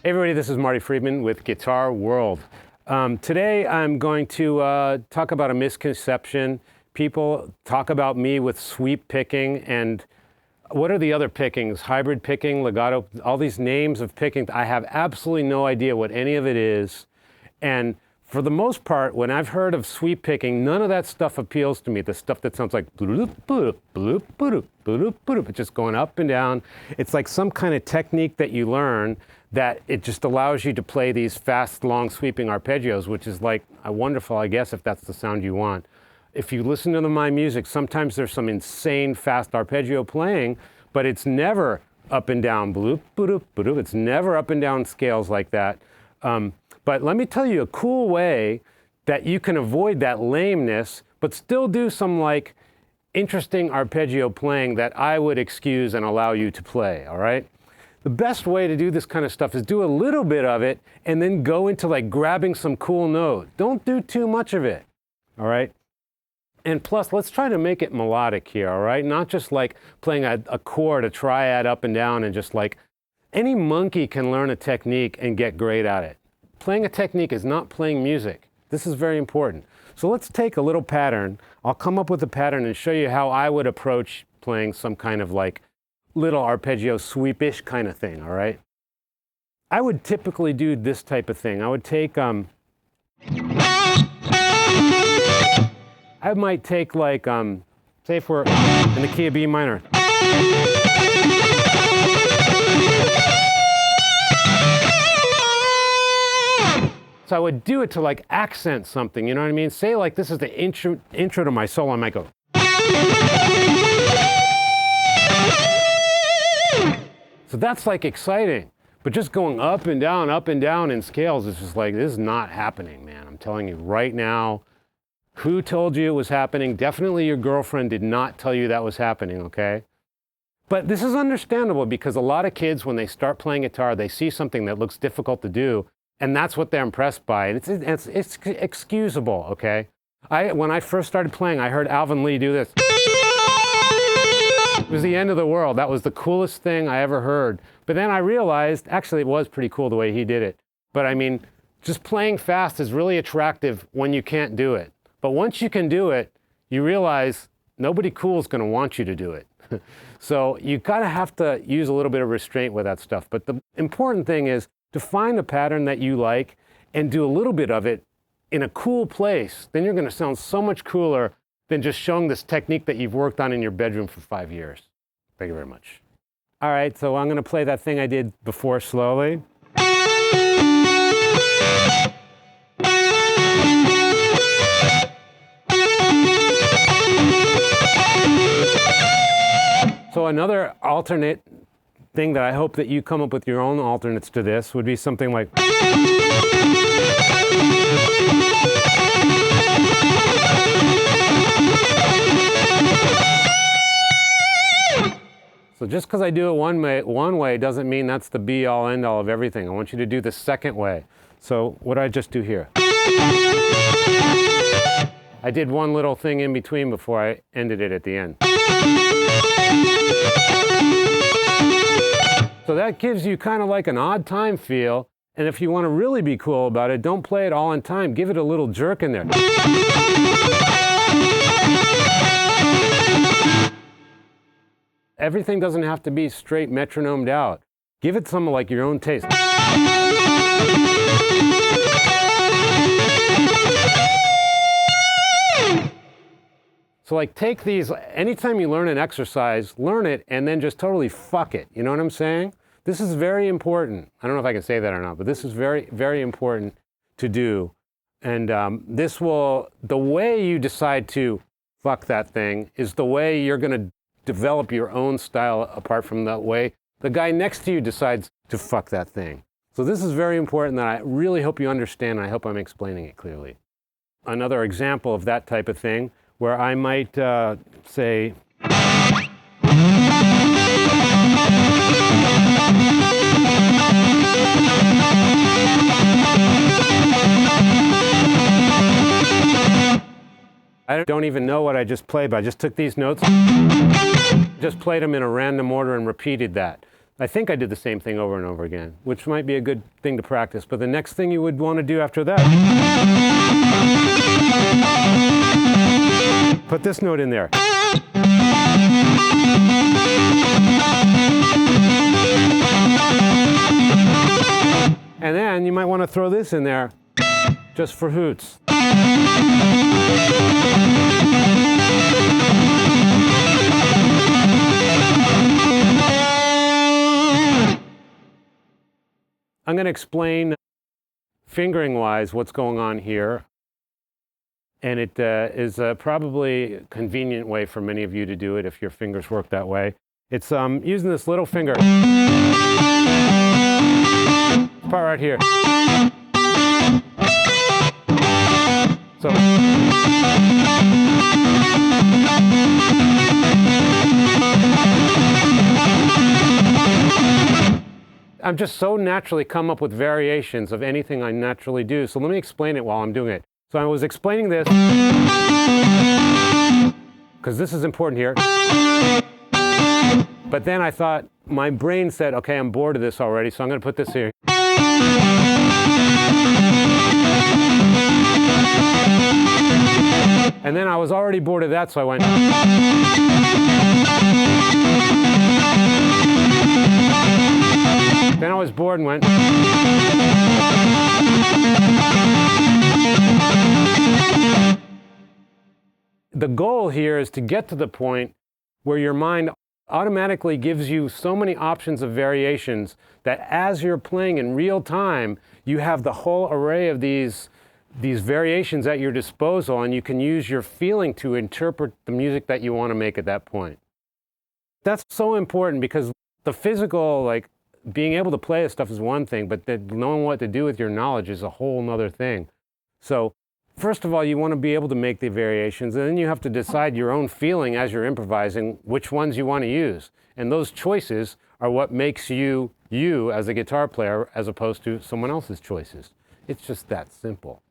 Hey everybody, this is Marty Friedman with Guitar World. Today I'm going to talk about a misconception. People talk about me with sweep picking, and what are the other pickings? Hybrid picking, legato, all these names of picking. I have absolutely no idea what any of it is. And for the most part, when I've heard of sweep picking, none of that stuff appeals to me. The stuff that sounds like bloop, bloop, bloop, bloop, bloop, bloop. It's just going up and down. It's like some kind of technique that you learn that it just allows you to play these fast, long sweeping arpeggios, which is like wonderful, I guess, if that's the sound you want. If you listen to my music, sometimes there's some insane fast arpeggio playing, but it's never up and down, bloop, bloop, bloop. It's never up and down scales like that. But let me tell you a cool way that you can avoid that lameness, but still do some like interesting arpeggio playing that I would excuse and allow you to play, all right? The best way to do this kind of stuff is do a little bit of it and then go into like grabbing some cool note. Don't do too much of it, all right? And plus, let's try to make it melodic here, all right? Not just like playing a chord, a triad up and down, and just like any monkey can learn a technique and get great at it. Playing a technique is not playing music. This is very important. So let's take a little pattern. I'll come up with a pattern and show you how I would approach playing some kind of like little arpeggio sweepish kind of thing, all right? I would typically do this type of thing. I would take, I might take like, say if we're in the key of B minor. So I would do it to like accent something, you know what I mean? Say like this is the intro to my solo, I might go. So that's like exciting, but just going up and down in scales is just like, this is not happening, man. I'm telling you right now. Who told you it was happening? Definitely your girlfriend did not tell you that was happening, okay? But this is understandable because a lot of kids, when they start playing guitar, they see something that looks difficult to do, and that's what they're impressed by. And it's excusable, okay? When I first started playing, I heard Alvin Lee do this. It was the end of the world. That was the coolest thing I ever heard. But then I realized, actually, it was pretty cool the way he did it. But I mean, just playing fast is really attractive when you can't do it. But once you can do it, you realize nobody cool is going to want you to do it. So you kind of have to use a little bit of restraint with that stuff. But the important thing is to find a pattern that you like and do a little bit of it in a cool place. Then you're going to sound so much cooler than just showing this technique that you've worked on in your bedroom for 5 years. Thank you very much. All right, so I'm going to play that thing I did before slowly. So another alternate thing that I hope that you come up with your own alternates to this would be something like. So just because I do it one way doesn't mean that's the be-all, end-all of everything. I want you to do the second way. So what did I just do here? I did one little thing in between before I ended it at the end. So that gives you kind of like an odd time feel. And if you want to really be cool about it, don't play it all in time. Give it a little jerk in there. Everything doesn't have to be straight metronomed out. Give it some like your own taste. So like take these, anytime you learn an exercise, learn it and then just totally fuck it. You know what I'm saying? This is very important. I don't know if I can say that or not, but this is very, very important to do. And the way you decide to fuck that thing is the way you're going to develop your own style apart from the way the guy next to you decides to fuck that thing. So this is very important that I really hope you understand, and I hope I'm explaining it clearly. Another example of that type of thing where I might say, I don't even know what I just played, but I just took these notes, just played them in a random order and repeated that. I think I did the same thing over and over again, which might be a good thing to practice. But the next thing you would want to do after that, put this note in there. And then you might want to throw this in there just for hoots. I'm going to explain fingering-wise what's going on here. And it is probably a convenient way for many of you to do it if your fingers work that way. It's using this little finger. Part right here. So. I'm just so naturally come up with variations of anything I naturally do. So let me explain it while I'm doing it. So I was explaining this, because this is important here. But then I thought, my brain said, okay, I'm bored of this already, so I'm going to put this here. And then I was already bored of that, so I went. Then I was bored and went. The goal here is to get to the point where your mind automatically gives you so many options of variations that as you're playing in real time, you have the whole array of these variations at your disposal, and you can use your feeling to interpret the music that you want to make at that point. That's so important, because the physical, like, being able to play this stuff is one thing, but knowing what to do with your knowledge is a whole other thing. So first of all, you want to be able to make the variations, and then you have to decide your own feeling as you're improvising which ones you want to use. And those choices are what makes you, you as a guitar player, as opposed to someone else's choices. It's just that simple.